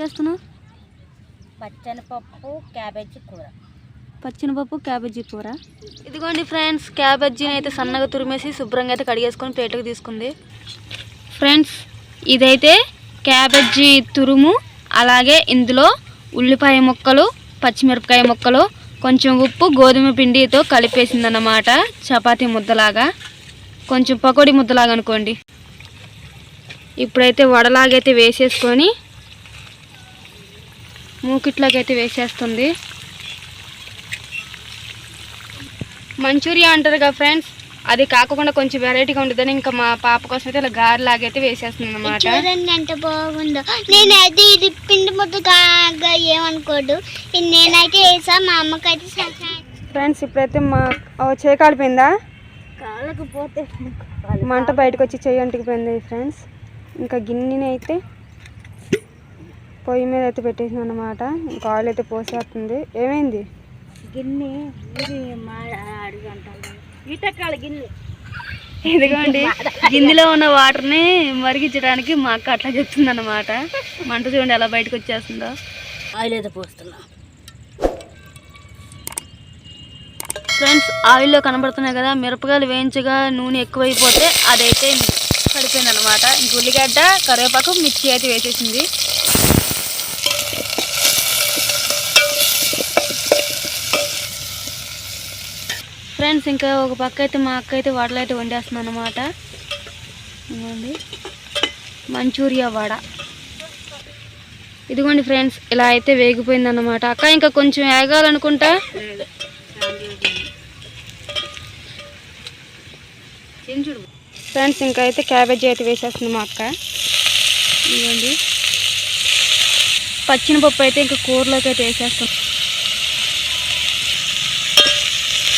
చేస్తున్నావు? పచ్చనిపప్పు క్యాబేజీ కూర. పచ్చనిపప్పు క్యాబేజీ కూర. ఇదిగోండి ఫ్రెండ్స్, క్యాబేజీని అయితే సన్నగా తురిమేసి శుభ్రంగా అయితే కడిగేసుకొని ప్లేట్కి తీసుకుంది. ఫ్రెండ్స్, ఇదైతే క్యాబేజీ తురుము, అలాగే ఇందులో ఉల్లిపాయ ముక్కలు, పచ్చిమిరపకాయ ముక్కలు, కొంచెం ఉప్పు, గోధుమ పిండితో కలిపేసిందన్నమాట. చపాతీ ముద్దలాగా, కొంచెం పకోడీ ముద్దలాగా అనుకోండి. ఇప్పుడైతే వడలాగైతే వేసేసుకొని మూకిట్లాగైతే వేసేస్తుంది. మంచూరియా అంటారు కదా ఫ్రెండ్స్, అది కాకుండా కొంచెం వెరైటీగా ఉంటుందని ఇంకా మా పాప కోసం అయితే ఇలా గారెలాగైతే వేసేస్తుంది అన్నమాట. ఎంత బాగుందో. నేనైతే ఇది పిండి ముద్దగా ఏమనుకోడు, నేనైతే వేసా, మా అమ్మకైతే. ఫ్రెండ్స్, ఇప్పుడైతే మా చేయి కాలిపోయిందా? కాలకపోతే మంట బయటకు వచ్చి చెయ్యి అంటుకుపోయింది ఫ్రెండ్స్. ఇంకా గిన్నెని అయితే పొయ్యి మీద అయితే పెట్టేసింది అన్నమాట. ఇంకా ఆయిల్ అయితే పోసేస్తుంది. ఏమైంది? గిన్నె అడుగుంటాను, ఈతకాల గిన్నె. ఇదిగోండి, గిన్నెలో ఉన్న వాటర్ని మరిగించడానికి మా అక్క అట్లా చెప్తుంది అన్నమాట. మంట చూడండి ఎలా బయటకు వచ్చేస్తుందో. ఆయిల్ అయితే పోస్తున్నా. ఫ్రెండ్స్, ఆయిల్లో కనబడుతున్నాయి కదా, మిరపకాయలు వేయించగా నూనె ఎక్కువైపోతే అదైతే పడిపోయింది అనమాట. ఇంక ఉల్లిగడ్డ, కరివేపాకు, మిర్చి అయితే వేసేసింది. ఫ్రెండ్స్, ఇంకా ఒక పక్క అయితే మా అక్క అయితే వడలు అయితే వండేస్తుంది అనమాట. ఇదిగోండి మంచూరియా వడ. ఇదిగోండి ఫ్రెండ్స్, ఇలా అయితే వేగిపోయింది అన్నమాట. అక్క ఇంకా కొంచెం వేగాలనుకుంటా. ఫ్రెండ్స్, ఇంకా అయితే క్యాబేజీ అయితే వేసేస్తుంది మా అక్క. ఇదిగోండి పచ్చిమిరపప్పు అయితే ఇంకా కూరలోకి అయితే వేసేస్తాం.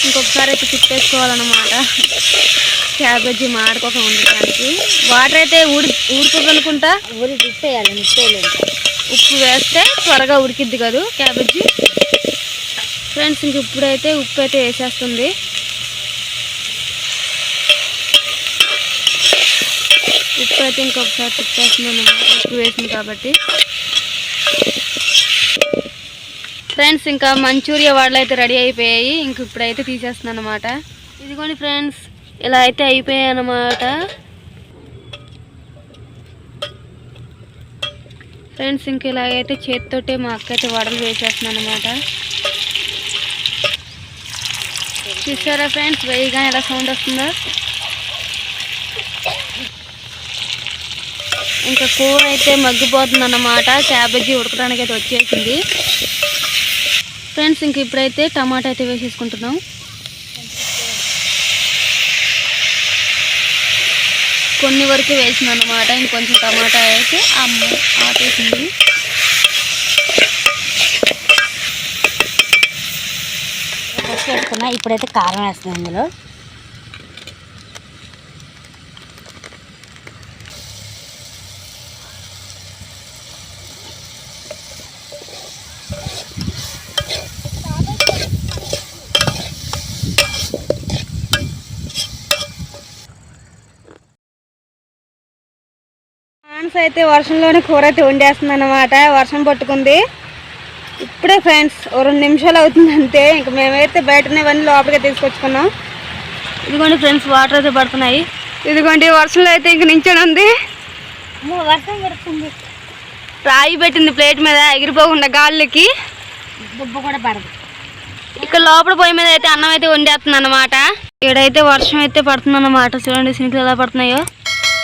ఇంకొకసారి అయితే తిప్పేసుకోవాలన్నమాట, క్యాబేజీ మాడుకోక ఉండడానికి. వాటర్ అయితే ఊడుతుంది అనుకుంటా. తిప్పేయాలి, ఉప్పు వేస్తే త్వరగా ఉడికిద్ది కదా క్యాబేజీ. ఫ్రెండ్స్, ఇంక ఇప్పుడైతే ఉప్పు అయితే వేసేస్తుంది. ఉప్పు అయితే ఇంకొకసారి తిప్పేస్తుంది అన్నమాట, ఉప్పు వేసింది కాబట్టి. ఫ్రెండ్స్, ఇంకా మంచూరియా వడలు అయితే రెడీ అయిపోయాయి. ఇంక ఇప్పుడైతే తీసేస్తుంది అన్నమాట. ఇదిగోండి ఫ్రెండ్స్, ఇలా అయితే అయిపోయాయి అన్నమాట. ఫ్రెండ్స్, ఇంక ఇలాగైతే చేతితోటే మా అక్క అయితే వడలు వేసేస్తుంది అన్నమాట. చూసారా ఫ్రెండ్స్, వేయగా ఎలా సౌండ్ వస్తుందో. ఇంకా కూర అయితే మగ్గిపోతుంది అన్నమాట. క్యాబేజీ ఉడకడానికి అయితే వచ్చేసింది. ఫ్రెండ్స్, ఇంక ఇప్పుడైతే టమాటా అయితే వేసేసుకుంటున్నాం. కొన్ని వరకు వేసింది అన్నమాట. ఇంకొంచెం టమాటా అయితే ఆపేసింది. వేసుకున్నా. ఇప్పుడైతే కారం వేస్తున్నాం ఇందులో. అయితే వర్షంలోనే కూర అయితే వండేస్తుంది అన్నమాట. వర్షం పట్టుకుంది ఇప్పుడే ఫ్రెండ్స్, 2 నిమిషాలు అవుతుంది అంతే. ఇంక మేమైతే బయటనే ఇవన్నీ లోపలికి తీసుకొచ్చుకున్నాం. ఇదిగోండి ఫ్రెండ్స్, వాటర్ అయితే పడుతున్నాయి. ఇదిగోండి వర్షంలో అయితే ఇంక నించొని ఉంది. వర్షం పడుతుంది. రాయి పెట్టింది ప్లేట్ మీద, ఎగిరిపోకుండా గాలికి. దుబ్బ కూడా పడదు. ఇక్కడ లోపల పొయ్యి మీద అయితే అన్నం అయితే వండేస్తుంది అన్నమాట. ఇక్కడైతే వర్షం అయితే పడుతుంది అన్నమాట. చూడండి చినుకులు ఎలా పడుతున్నాయో.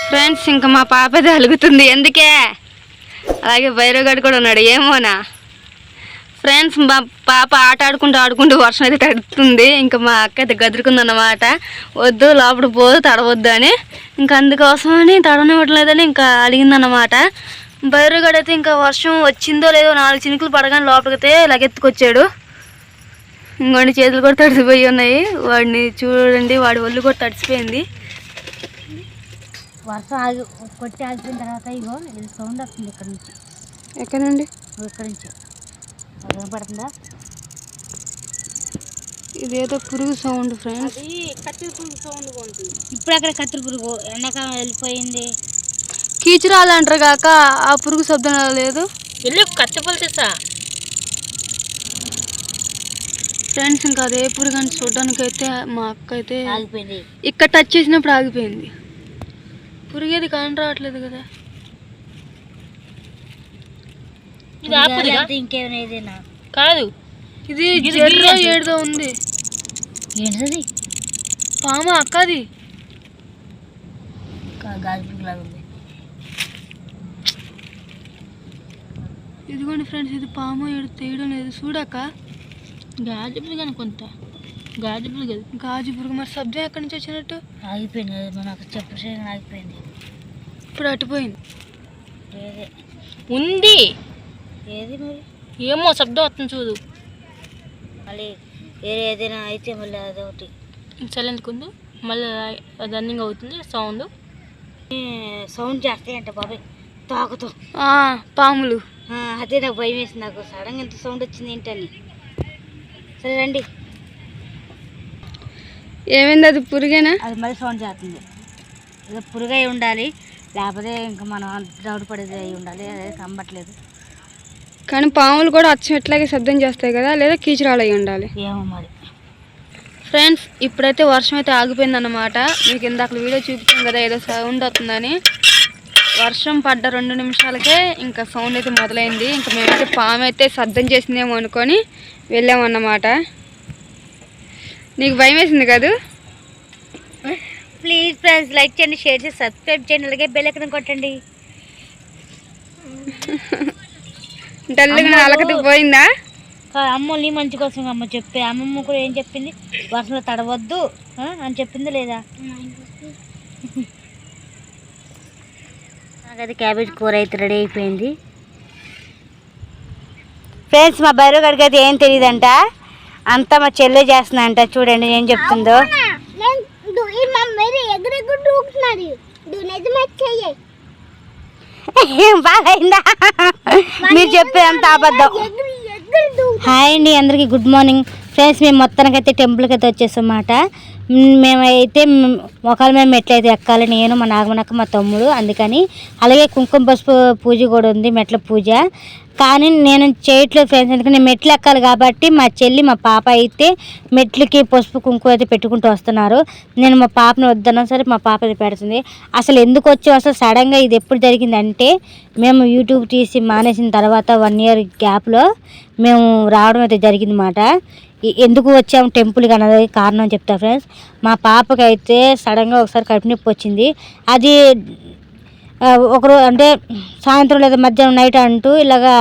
ఫ్రెండ్స్, ఇంకా మా పాప అయితే అలుగుతుంది. ఎందుకే? అలాగే భైరవగాడు కూడా ఉన్నాడు, ఏమోనా. ఫ్రెండ్స్, మా పాప ఆడుకుంటూ వర్షం అయితే తడుతుంది. ఇంకా మా అక్క అయితే గదురుకుందన్నమాట. వద్దు లోపల పోదు, తడవద్దు అని. ఇంకా అందుకోసమని తడనివ్వట్లేదని ఇంకా అడిగిందన్నమాట. భైరవగాడు అయితే ఇంకా వర్షం వచ్చిందో లేదో 4 చినుకులు పడగానే లోపలికైతే లగెత్తుకొచ్చాడు. ఇంకోండి చేతులు కూడా తడిసిపోయి ఉన్నాయి. వాడిని చూడండి, వాడి ఒళ్ళు కూడా తడిసిపోయింది. వర్షం కొట్టి ఆగిపోయిన తర్వాత ఇగో ఇది సౌండ్ వస్తుంది ఇక్కడ నుంచి. ఎక్కడ నుండి? ఇక్కడ నుంచి పడుతుందా? ఇదేదో పురుగు సౌండ్ ఫ్రెండ్స్. అది కత్తిరి పురుగు సౌండ్ ఉంటుంది. ఇప్పుడు అక్కడ కత్తిరి పురుగు ఎండాకాలం వెళ్ళిపోయింది. కీచురాలు అంటారు కాక ఆ పురుగు శబ్దం లేదు. వెళ్ళి కత్తి పొలు తెస్తా. ఫ్రెండ్స్ ఇంకా అదే పురుగని చూడడానికి అయితే మా అక్క అయితే ఆగిపోయింది. ఇక్కడ టచ్ చేసినప్పుడు ఆగిపోయింది. పురుగేది కాని రావట్లేదు కదా. ఇది ఆపుదిగా ఇంకేమైనా ఏదైనా కాదు. ఇది జర్రో ఏడుదో ఉంది. ఏంటది? పాము అక్కది. గాజులాగా ఉంది. ఇదిగోండి ఫ్రెండ్స్, ఇది పాము ఏడు తీయడం లేదు చూడక్క. గాజు పురుగు అనుకుంట. గాజు పురుగు అది. గాజు పురుగు. మరి శబ్దం ఎక్కడి నుంచి వచ్చినట్టు? ఆగిపోయింది. మనకు చెప్పేసి ఆగిపోయింది. ఇప్పుడు అటుపోయింది. ఏదే ఉంది. ఏది మరి ఏమో శబ్దం వస్తుంది చూడు. మళ్ళీ వేరే ఏదైనా అయితే మళ్ళీ అదొకటి చల్లెందుకుంది. మళ్ళీ రన్నింగ్ అవుతుంది. సౌండ్ చేస్తాయంట బాబాయ్ తాకుతూ పాములు. అదే నాకు భయం వేసింది. నాకు సడన్గా ఎంత సౌండ్ వచ్చింది ఏంటని. సరే రండి. ఏమైంది? అది పురుగేనా? అది మళ్ళీ సౌండ్ చేస్తుంది. ఏదో పురుగు అయి ఉండాలి, లేకపోతే ఇంకా మనం దౌడు పడేది అయి ఉండాలి. అదే కమ్మట్లేదు. కానీ పాములు కూడా అచ్చం ఎట్లాగే శబ్దం చేస్తాయి కదా, లేదా కీచురాలు అయి ఉండాలి. ఏమో మరి. ఫ్రెండ్స్ ఇప్పుడైతే వర్షం అయితే ఆగిపోయింది అన్నమాట. మీకు ఇందాక వీడియో చూపించాం కదా ఏదో సౌండ్ వస్తుందని. వర్షం పడ్డ 2 నిమిషాలకే ఇంకా సౌండ్ అయితే మొదలైంది. ఇంకా మేమైతే పాము అయితే శబ్దం చేసిందేమో అనుకొని వెళ్ళామన్నమాట. నీకు భయం వేసింది కాదు? ప్లీజ్ ఫ్రెండ్స్ లైక్ చేయండి, షేర్ చేసి సబ్స్క్రైబ్ చేయండి, అలాగే బెల్ ఐకాన్ కొట్టండి. డల్లుగా అలకతి పోయిందా? అమ్మ నీ మంచి కోసం అమ్మ చెప్పి అమ్మమ్మ కూడా ఏం చెప్పింది? వర్షంలో తడవద్దు అని చెప్పింది లేదా? నాకైతే క్యాబేజ్ కూర అయితే రెడీ అయిపోయింది. ఫ్రెండ్స్ మా బైరో గడికి అయితే ఏం తెలియదంట, అంతా మా చెల్లె చేస్తుందంట. చూడండి ఏం చెప్తుందో. బాగైందా? మీరు చెప్పేదంతా అబద్ధం. హాయ్ అండి అందరికీ, గుడ్ మార్నింగ్ ఫ్రెండ్స్. మేము మొత్తానికి అయితే టెంపుల్కి అయితే వచ్చేసాం అన్నమాట. మేమైతే మొక్కల మేము మెట్లయితే ఎక్కాలి, నేను మా నాగమనక్క మా తమ్ముడు. అందుకని అలాగే కుంకుమ పసుపు పూజ కూడా ఉంది, మెట్ల పూజ. కానీ నేను చేయట్లేదు ఫ్రెండ్స్, ఎందుకంటే నేను మెట్లు ఎక్కాలి కాబట్టి. మా చెల్లి మా పాప అయితే మెట్లకి పసుపు కుంకుమ అయితే పెట్టుకుంటూ వస్తున్నారు. నేను మా పాపని వద్దన్నా సరే మా పాప అయితే పెడుతుంది. అసలు ఎందుకు వచ్చావు అసలు సడన్గా? ఇది ఎప్పుడు జరిగిందంటే మేము యూట్యూబ్ తీసి మానేసిన తర్వాత 1 ఇయర్ గ్యాప్లో మేము రావడం అయితే జరిగిందన్నమాట. ఎందుకు వచ్చాము టెంపుల్కి అన్నది కారణం చెప్తా ఫ్రెండ్స్. మా పాపకి అయితే సడన్గా ఒకసారి కడుపు నొప్పి వచ్చింది. అది ఒకరోజు అంటే సాయంత్రం లేదా మధ్యాహ్నం నైట్ అంటూ ఇలాగా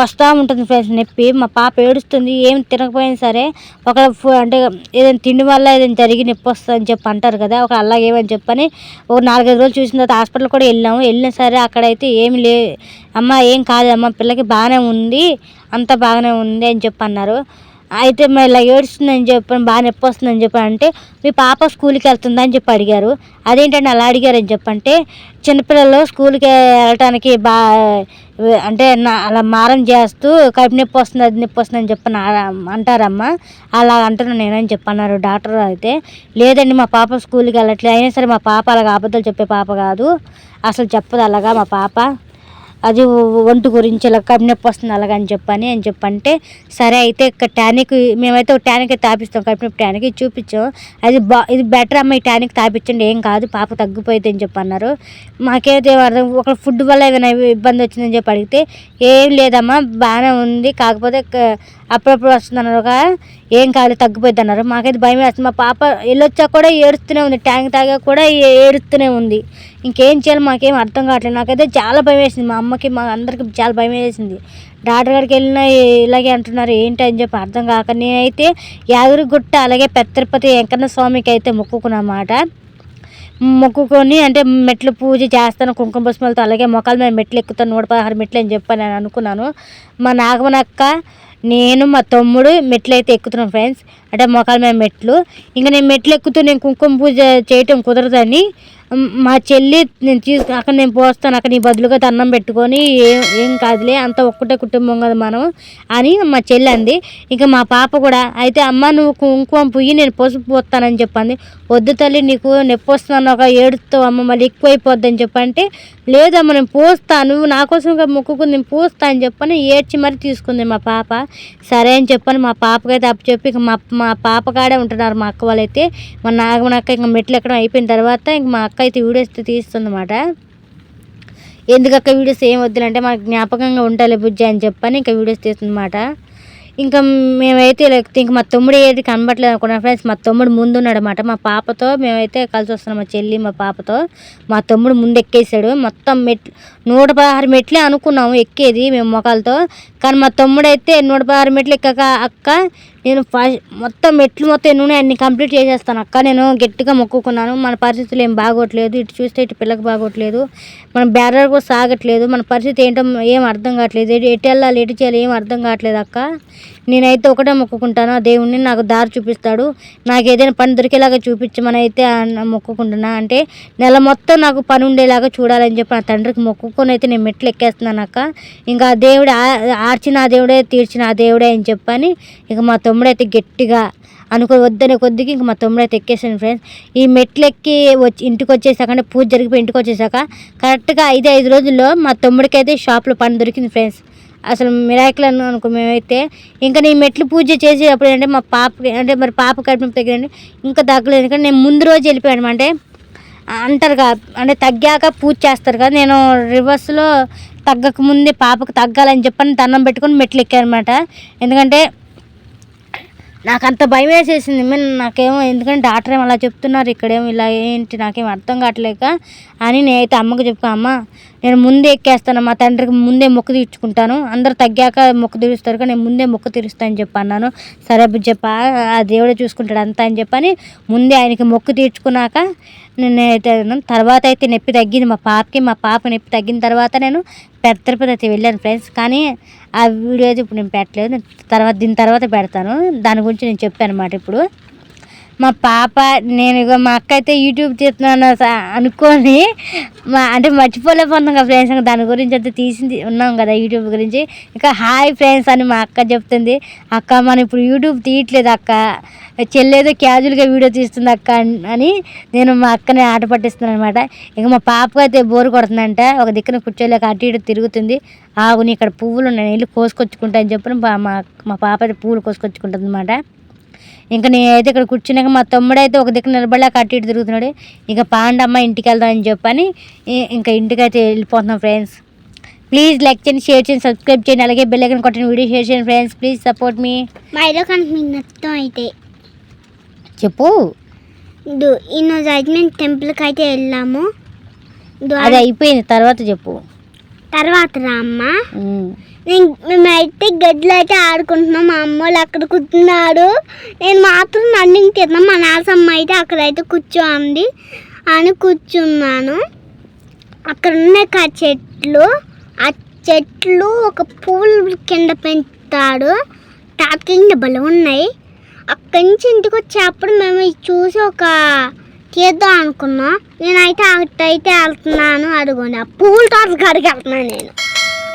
వస్తూ ఉంటుంది ఫ్రెండ్స్ నొప్పి. మా పాప ఏడుస్తుంది. ఏం తినకపోయినా సరే ఒక అంటే ఏదైనా తిండి వల్ల ఏదైనా జరిగి నొప్పి వస్తుంది అని చెప్పి అంటారు కదా, ఒక అలాగేమని చెప్పని ఒక 4-5 రోజులు చూసిన తర్వాత హాస్పిటల్ కూడా వెళ్ళినా సరే అక్కడైతే ఏమి అమ్మ ఏం కాదమ్మా, పిల్లకి బాగానే ఉంది, అంతా బాగానే ఉంది అని చెప్పి అన్నారు. అయితే మరి ఇలా ఏడుస్తుందని చెప్పని బాగా నొప్పి వస్తుందని చెప్పి అంటే మీ పాప స్కూల్కి వెళ్తుందని చెప్పి అడిగారు. అదేంటంటే అలా అడిగారని చెప్పంటే చిన్నపిల్లలు స్కూల్కి వెళ్ళటానికి అంటే అలా మారం చేస్తూ కడుపు నొప్పి వస్తుంది అది నొప్పి వస్తుంది అని చెప్పని అంటారమ్మా. అలా అంటున్నాను నేనని చెప్పన్నారు డాక్టర్. అయితే లేదండి మా పాప స్కూల్కి వెళ్ళట్లేదు. అయినా సరే మా పాప అలాగ అబద్ధాలు చెప్పే పాప కాదు, అసలు చెప్పదు అలాగా మా పాప. అది ఒంటి గురించి ఇలా కడుపు నొప్పి వస్తుంది అలాగని చెప్పంటే సరే అయితే టానిక్ మేమైతే ఒక టానిక్ అయితే తాపిస్తాం, కడుపు నొప్పి టానిక్ చూపించాం. అది ఇది బెటర్ అమ్మ, ఈ టానిక్ తాపించండి ఏం కాదు పాప తగ్గిపోయింది అని చెప్పి అన్నారు. మాకైతే అర్థం ఒక ఫుడ్ వల్ల ఏమైనా ఇబ్బంది వచ్చిందని చెప్పి అడిగితే ఏం లేదమ్మా బాగానే ఉంది, కాకపోతే అప్పుడప్పుడు వస్తుందన్నారు, ఏం కాదు తగ్గిపోయింది అన్నారు. మాకైతే భయం వేస్తుంది. మా పాప వెళ్ళొచ్చా కూడా ఏడుస్తూనే ఉంది, ట్యాంక్ తాగా కూడా ఏడుస్తూనే ఉంది. ఇంకేం చేయాలి మాకేం అర్థం కావట్లేదు. నాకైతే చాలా భయం వేసింది, మా అమ్మకి మా అందరికి చాలా భయం వేసింది. డాక్టర్ గారికి వెళ్ళినా ఇలాగే అంటున్నారు ఏంటి అని చెప్పి అర్థం కాక నేనైతే యాదగిరిగుట్ట అలాగే పెద్ద తిరుపతి వెంకన్న స్వామికి అయితే మొక్కుకున్నమాట. మొక్కుకొని అంటే మెట్లు పూజ చేస్తాను కుంకుమ పసుపులతో, అలాగే మొక్కల మీద మెట్లు ఎక్కుతాను 116 మెట్లు అని చెప్పి నేను అనుకున్నాను. మా నాగమనక్క నేను మా తమ్ముడు మెట్లు అయితే ఎక్కుతున్నాం ఫ్రెండ్స్, అంటే మొక్కల మీద మెట్లు. ఇంకా నేను మెట్లు ఎక్కుతూ నేను కుంకుమ పూజ చేయటం కుదరదని మా చెల్లి అక్కడ నేను పోస్తాను, అక్కడ నీ బదులుగా అన్నం పెట్టుకొని ఏం కాదులే, అంత ఒక్కటే కుటుంబం కదా మనం అని మా చెల్లి అంది. ఇంకా మా పాప కూడా అయితే అమ్మ నువ్వు కుంకుమ పుయ్యి నేను పసుపు పోస్తానని చెప్పింది. వద్దు తల్లి నీకు నొప్పి వస్తున్నాను ఒక ఏడుస్తావు అమ్మ మళ్ళీ ఎక్కువైపోద్ది అని చెప్పంటే, లేదమ్మ నేను పోస్తాను, నువ్వు నా కోసం మొక్కుకుని నేను పోస్తా అని చెప్పని ఏడ్చి మరి తీసుకుంది మా పాప. సరే అని చెప్పని మా పాపకైతే అప్పు చెప్పి ఇక మా పాప కాడే ఉంటున్నారు మా అక్క వాళ్ళైతే. మా నాగమనక్క ఇంకా మెట్లు ఎక్కడం అయిపోయిన తర్వాత ఇంక మా అక్క అయితే వీడియోస్ తీస్తుంది అన్నమాట. ఎందుకక్క వీడియోస్ ఏం వద్దులంటే మనకు జ్ఞాపకంగా ఉండాలి బుజ్జి అని చెప్పని ఇంకా వీడియోస్ తీస్తుంది అన్నమాట. ఇంకా మేమైతే ఇంక మా తమ్ముడు ఏది కనబట్టలేదు అనుకున్నాను ఫ్రెండ్స్. మా తమ్ముడు ముందు ఉన్నాడు అన్నమాట. మా పాపతో మేమైతే కలిసి వస్తున్నాం, మా చెల్లి మా పాపతో. మా తమ్ముడు ముందు ఎక్కేసాడు. మొత్తం 116 మెట్లే అనుకున్నాము ఎక్కేది మేము మొక్కలతో, కానీ మా తమ్ముడు అయితే 116 మెట్లు ఎక్కాక అక్క నేను మొత్తం మెట్లు మొత్తం ఎన్ని అన్ని కంప్లీట్ చేసేస్తాను అక్క, నేను గట్టిగా మొక్కుకున్నాను. మన పరిస్థితులు ఏం బాగోట్లేదు, ఇటు చూస్తే ఇటు పిల్లకి బాగోట్లేదు, మన బ్యారర్ కూడా సాగట్లేదు, మన పరిస్థితి ఏంటో ఏం అర్థం కావట్లేదు, ఎటు వెళ్ళాలి ఎటు చేయాలి ఏం అర్థం కావట్లేదు అక్క. నేనైతే ఒకటే మొక్కుకుంటాను, ఆ దేవుడిని నాకు దారి చూపిస్తాడు, నాకు ఏదైనా పని దొరికేలాగా చూపించమని అయితే మొక్కుకుంటున్నా. అంటే నెల మొత్తం నాకు పని ఉండేలాగా చూడాలని చెప్పి నా తండ్రికి మొక్కుకొని అయితే నేను మెట్లు ఎక్కేస్తున్నాను అక్క. ఇంకా ఆ దేవుడు ఆర్చిన ఆ దేవుడే తీర్చిన ఆ దేవుడే అని చెప్పని ఇక మా తమ్ముడైతే గట్టిగా వద్దనే కొద్దికి ఇంక మా తమ్ముడు అయితే ఎక్కేసాను ఫ్రెండ్స్. ఈ మెట్లు ఎక్కి ఇంటికి వచ్చేసాక అంటే పూజ జరిగిపోయి ఇంటికి వచ్చేసాక కరెక్ట్గా 5 రోజుల్లో మా తమ్ముడికి అయితే షాప్లో పని దొరికింది ఫ్రెండ్స్. అసలు మిరాకిల్ అనుకో మేమైతే. ఇంకా నేను మెట్లు పూజ చేసేటప్పుడు అంటే మా పాపకి అంటే మరి పాప కడుపు తగ్గినండి ఇంకా తగ్గలేదు, ఎందుకంటే నేను ముందు రోజు వెళ్ళిపోయాను. అంటే అంటారు కదా అంటే తగ్గాక పూజ చేస్తారు కదా, నేను రివర్స్లో తగ్గక ముందే పాపకు తగ్గాలని చెప్పని దండం పెట్టుకొని మెట్లు ఎక్కాను అనమాట. ఎందుకంటే నాకు అంత భయం వేసేసింది నాకేమో, ఎందుకంటే డాక్టర్ ఏమో అలా చెప్తున్నారు, ఇక్కడేమో ఇలా ఏంటి నాకేం అర్థం కావట్లేక అని నేనైతే అమ్మకు చెప్పా, అమ్మ నేను ముందే ఎక్కేస్తాను, మా తండ్రికి ముందే మొక్కు తీర్చుకుంటాను, అందరు తగ్గాక మొక్కు తీరుస్తారు కానీ నేను ముందే మొక్కు తీరుస్తాను చెప్పి అన్నాను. సరే చెప్పా ఆ దేవుడే చూసుకుంటాడు అంతా అని చెప్పని ముందే ఆయనకి మొక్కు తీర్చుకున్నాక నేనైతే తర్వాత అయితే నొప్పి తగ్గింది మా పాప నొప్పి తగ్గిన తర్వాత నేను పెద్ద తిరుపతి అయితే వెళ్ళాను ఫ్రెండ్స్. కానీ ఆ వీడియో అయితే ఇప్పుడు నేను పెట్టలేదు, దీని తర్వాత పెడతాను, దాని గురించి నేను చెప్పాను అన్నమాట. ఇప్పుడు మా పాప నేను ఇక మా అక్క అయితే యూట్యూబ్ చేస్తున్నాను అనుకొని అంటే మర్చిపోలేకపోతున్నాం కదా ఫ్రెండ్స్, దాని గురించి అయితే తీసింది ఉన్నాం కదా యూట్యూబ్ గురించి. ఇంకా హాయ్ ఫ్రెండ్స్ అని మా అక్క చెప్తుంది, అక్క మనం ఇప్పుడు యూట్యూబ్ తీయట్లేదు అక్క, చెల్లేదో క్యాజువల్గా వీడియో తీస్తుంది అక్క అని నేను మా అక్కని ఆట పట్టిస్తున్నాను అనమాట. ఇక మా పాపకు అయితే బోరు కొడుతుందంట, ఒక దిక్కున కూర్చోలేక అటు ఇటు తిరుగుతుంది. ఆగుని ఇక్కడ పువ్వులు ఉన్నాయి వెళ్ళి కోసుకొచ్చుకుంటా అని చెప్పి మా పాప అయితే పువ్వులు కోసుకొచ్చుకుంటుంది అనమాట. ఇంకా నేనైతే ఇక్కడ కూర్చున్నాక మా తమ్ముడు అయితే ఒక దిక్కు నిలబడలేక అటు ఇటు తిరుగుతున్నాడు. ఇక పాండమ్మ ఇంటికి వెళ్దామని చెప్పని ఇంకా ఇంటికి అయితే వెళ్ళిపోతున్నాం ఫ్రెండ్స్. ప్లీజ్ లైక్ చేయండి, షేర్ చేయండి, సబ్స్క్రైబ్ చేయండి, అలాగే బెల్ ఐకాన్ కొట్టండి, వీడియో షేర్ చేయండి ఫ్రెండ్స్. ప్లీజ్ సపోర్ట్ మీ. మా ఇదో కనుక మీకు నచ్చడం అయితే చెప్పు. ఈరోజు అయితే మేము టెంపుల్కి అయితే వెళ్ళాము, అది అయిపోయింది తర్వాత చెప్పు. తర్వాత రా అమ్మ. మేమైతే గడ్డలు అయితే ఆడుకుంటున్నాం, మా అమ్మ వాళ్ళు అక్కడ కూర్చున్నారు, నేను మాత్రం రన్నింగ్ తిన్నాం. మా నాసమ్మ అయితే అక్కడైతే కూర్చోండి అని కూర్చున్నాను. అక్కడ ఉన్నాయి చెట్లు, ఆ చెట్లు ఒక పువ్వులు కింద పెంచుతాడు, తాత కింద బలం ఉన్నాయి. అక్కడి నుంచి ఇంటికి వచ్చేప్పుడు మేము చూసి ఒక తీద్దాం అనుకున్నాం. నేనైతే అటైతే వెళ్తున్నాను, అడుగుండి ఆ పూల తోట కాడికి వెళ్తున్నాను, నేను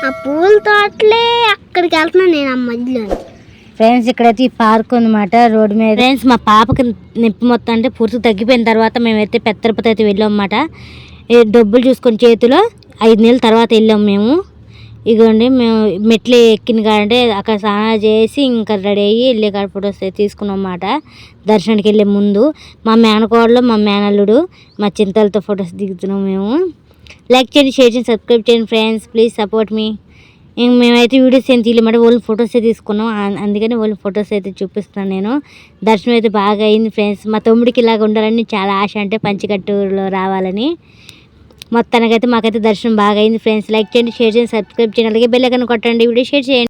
ఆ పూల తోటలే అక్కడికి వెళ్తున్నాను నేను ఆ మధ్యలో. ఫ్రెండ్స్ ఇక్కడైతే ఈ పార్క్ ఉందన్నమాట రోడ్డు మీద. ఫ్రెండ్స్ మా పాపకి నొప్పి మొత్తం అంటే పూర్తి తగ్గిపోయిన తర్వాత మేమైతే పెద్ద తిరుపతి అయితే వెళ్ళాం అన్నమాట. డబ్బులు చూసుకొని చేతిలో 5 నెలల తర్వాత వెళ్ళాం మేము. ఇదిగోండి మేము మెట్లు ఎక్కిన కాడంటే అక్కడ స్నానం చేసి ఇంకా రెడీ అయ్యి వెళ్ళే కాడ ఫొటోస్ తీసుకున్నాం అన్నమాట. దర్శనానికి వెళ్ళే ముందు మా మేనకోడలు మా మేనల్లుడు మా చింతలతో ఫొటోస్ దిగుతున్నాం మేము. లైక్ చేయండి, షేర్ చేయండి, సబ్స్క్రైబ్ చేయండి ఫ్రెండ్స్. ప్లీజ్ సపోర్ట్ మీ. మేమైతే వీడియోస్ ఏం తీయలేమాట, ఓన్లీ ఫొటోసే తీసుకున్నాం, అందుకని ఓన్లీ ఫొటోస్ అయితే చూపిస్తున్నాను నేను. దర్శనం అయితే బాగా అయింది ఫ్రెండ్స్. మా తమ్ముడికి ఇలాగ ఉండాలని చాలా ఆశ, అంటే పంచకట్టులో రావాలని. మొత్తానికైతే మాకైతే దర్శనం బాగా అయింది ఫ్రెండ్స్. లైక్ చేయండి, షేర్ చేయండి, సబ్స్క్రైబ్ చేయండి, అలాగే బెల్ ఐకాన్ కొట్టండి, వీడియో షేర్ చేయండి.